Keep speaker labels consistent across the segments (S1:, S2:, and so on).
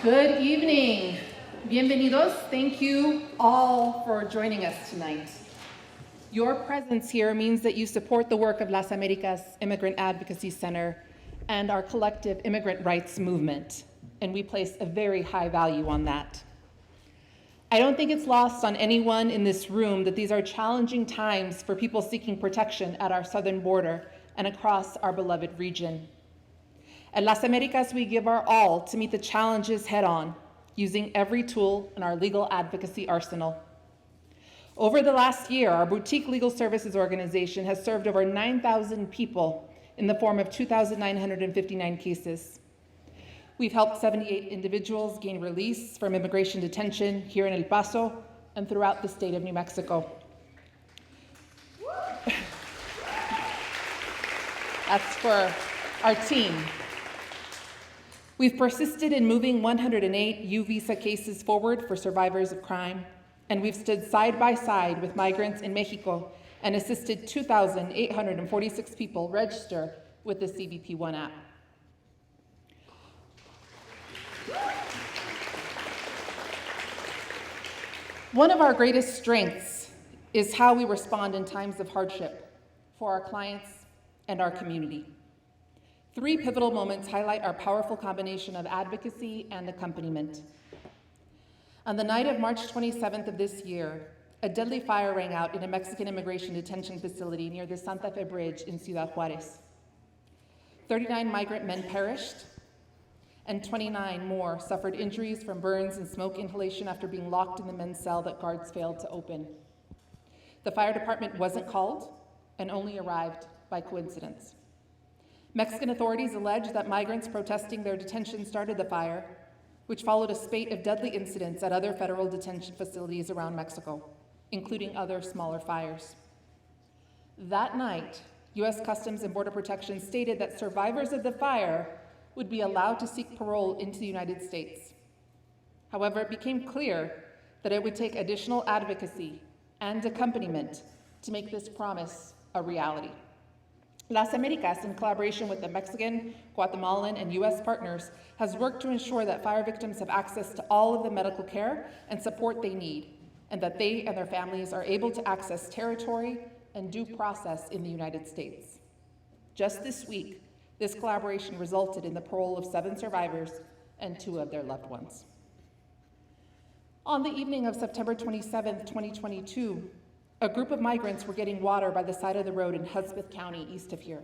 S1: Good evening. Bienvenidos. Thank you all for joining us tonight. Your presence here means that you support the work of Las Americas Immigrant Advocacy Center and our collective immigrant rights movement, and we place a very high value on that. I don't think it's lost on anyone in this room that these are challenging times for people seeking protection at our southern border and across our beloved region. At Las Americas, we give our all to meet the challenges head on, using every tool in our legal advocacy arsenal. Over the last year, our boutique legal services organization has served over 9,000 people in the form of 2,959 cases. We've helped 78 individuals gain release from immigration detention here in El Paso and throughout the state of New Mexico. That's for our team. We've persisted in moving 108 U visa cases forward for survivors of crime, and we've stood side by side with migrants in Mexico and assisted 2,846 people register with the CBP1 app. One of our greatest strengths is how we respond in times of hardship for our clients and our community. Three pivotal moments highlight our powerful combination of advocacy and accompaniment. On the night of March 27th of this year, a deadly fire rang out in a Mexican immigration detention facility near the Santa Fe Bridge in Ciudad Juarez. 39 migrant men perished, and 29 more suffered injuries from burns and smoke inhalation after being locked in the men's cell that guards failed to open. The fire department wasn't called and only arrived by coincidence. Mexican authorities allege that migrants protesting their detention started the fire, which followed a spate of deadly incidents at other federal detention facilities around Mexico, including other smaller fires. That night, U.S. Customs and Border Protection stated that survivors of the fire would be allowed to seek parole into the United States. However, it became clear that it would take additional advocacy and accompaniment to make this promise a reality. Las Americas, in collaboration with the Mexican, Guatemalan, and U.S. partners, has worked to ensure that fire victims have access to all of the medical care and support they need, and that they and their families are able to access territory and due process in the United States. Just this week, this collaboration resulted in the parole of 7 survivors and 2 of their loved ones. On the evening of September 27, 2022, a group of migrants were getting water by the side of the road in Hudspeth County, east of here.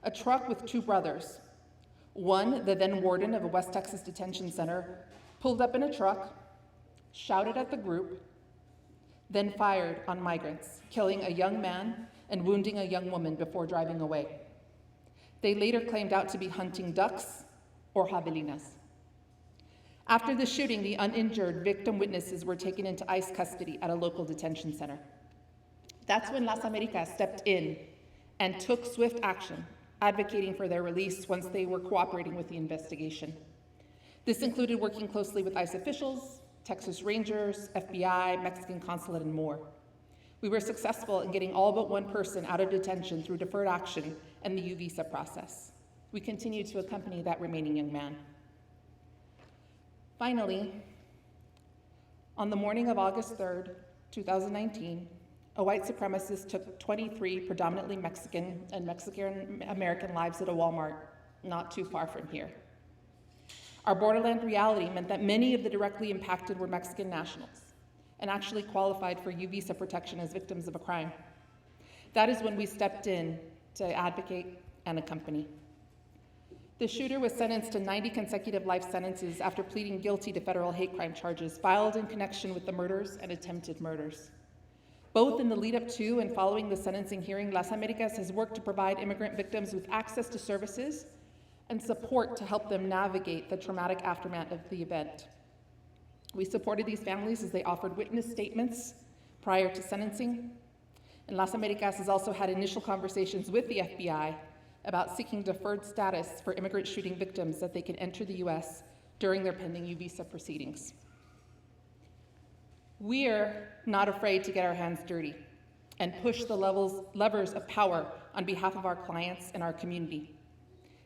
S1: A truck with 2 brothers, one, the then warden of a West Texas detention center, pulled up in a truck, shouted at the group, then fired on migrants, killing a young man and wounding a young woman before driving away. They later claimed out to be hunting ducks or javelinas. After the shooting, the uninjured victim witnesses were taken into ICE custody at a local detention center. That's when Las Americas stepped in and took swift action, advocating for their release once they were cooperating with the investigation. This included working closely with ICE officials, Texas Rangers, FBI, Mexican consulate, and more. We were successful in getting all but 1 person out of detention through deferred action and the U visa process. We continue to accompany that remaining young man. Finally, on the morning of August 3rd, 2019, a white supremacist took 23 predominantly Mexican and Mexican-American lives at a Walmart not too far from here. Our borderland reality meant that many of the directly impacted were Mexican nationals and actually qualified for U visa protection as victims of a crime. That is when we stepped in to advocate and accompany. The shooter was sentenced to 90 consecutive life sentences after pleading guilty to federal hate crime charges filed in connection with the murders and attempted murders. Both in the lead up to and following the sentencing hearing, Las Americas has worked to provide immigrant victims with access to services and support to help them navigate the traumatic aftermath of the event. We supported these families as they offered witness statements prior to sentencing, and Las Americas has also had initial conversations with the FBI about seeking deferred status for immigrant shooting victims that they can enter the U.S. during their pending U visa proceedings. We're not afraid to get our hands dirty and push the levers of power on behalf of our clients and our community.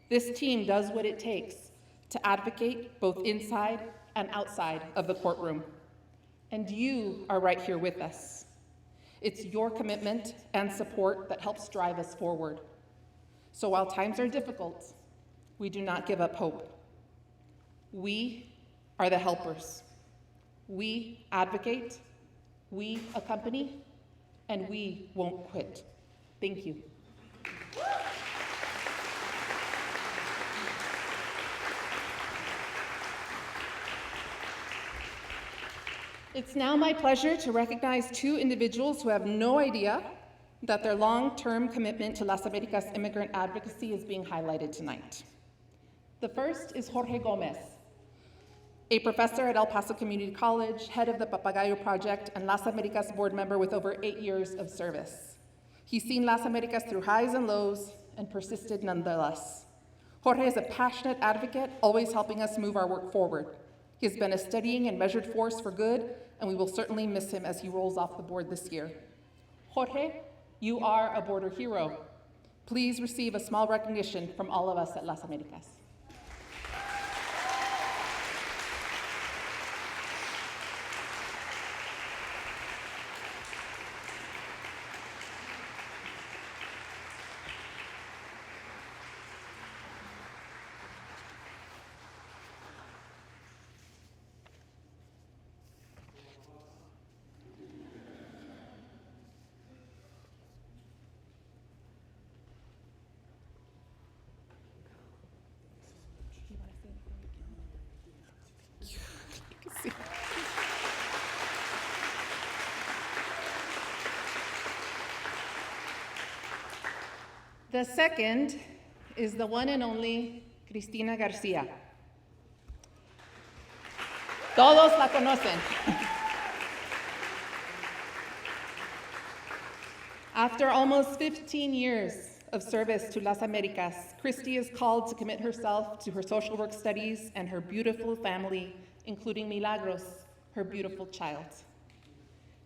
S1: This team does what it takes to advocate both inside and outside of the courtroom. And you are right here with us. It's your commitment and support that helps drive us forward. So while times are difficult, we do not give up hope. We are the helpers. We advocate, we accompany, and we won't quit. Thank you. It's now my pleasure to recognize two individuals who have no idea that their long-term commitment to Las Americas immigrant advocacy is being highlighted tonight. The first is Jorge Gomez, a professor at El Paso Community College, head of the Papagayo Project, and Las Americas board member with over 8 years of service. He's seen Las Americas through highs and lows and persisted nonetheless. Jorge is a passionate advocate, always helping us move our work forward. He has been a steadying and measured force for good, and we will certainly miss him as he rolls off the board this year. Jorge, you are a border hero. Please receive a small recognition from all of us at Las Americas. The second is the one and only Cristina Garcia. Todos la conocen. After almost 15 years of service to Las Americas, Christy is called to commit herself to her social work studies and her beautiful family, including Milagros, her beautiful child.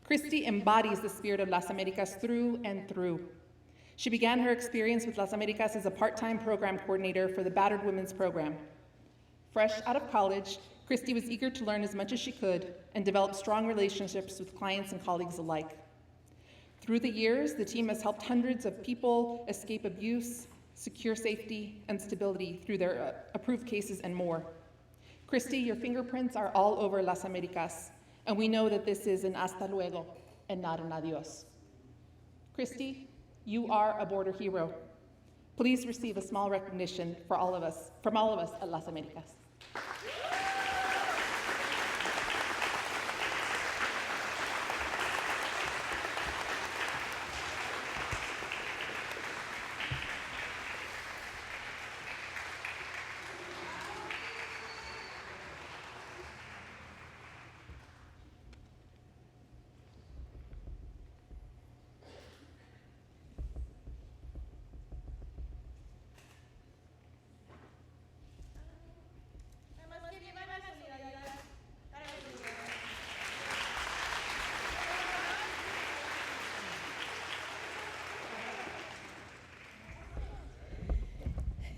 S1: Christy embodies the spirit of Las Americas through and through. She began her experience with Las Americas as a part-time program coordinator for the Battered Women's Program. Fresh out of college, Christy was eager to learn as much as she could and develop strong relationships with clients and colleagues alike. Through the years, the team has helped hundreds of people escape abuse, secure safety and stability through their approved cases and more. Christy, your fingerprints are all over Las Americas, and we know that this is an hasta luego and not an adios. Christy, you are a border hero. Please receive a small recognition from all of us at Las Americas.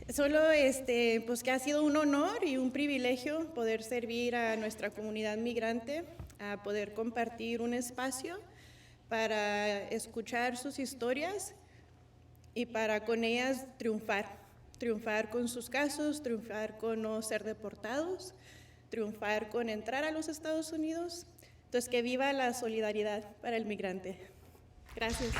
S2: Solo pues que ha sido un honor y un privilegio poder servir a nuestra comunidad migrante, a poder compartir un espacio para escuchar sus historias y para con ellas triunfar con sus casos, triunfar con no ser deportados, triunfar con entrar a los Estados Unidos. Entonces, que viva la solidaridad para el migrante. Gracias.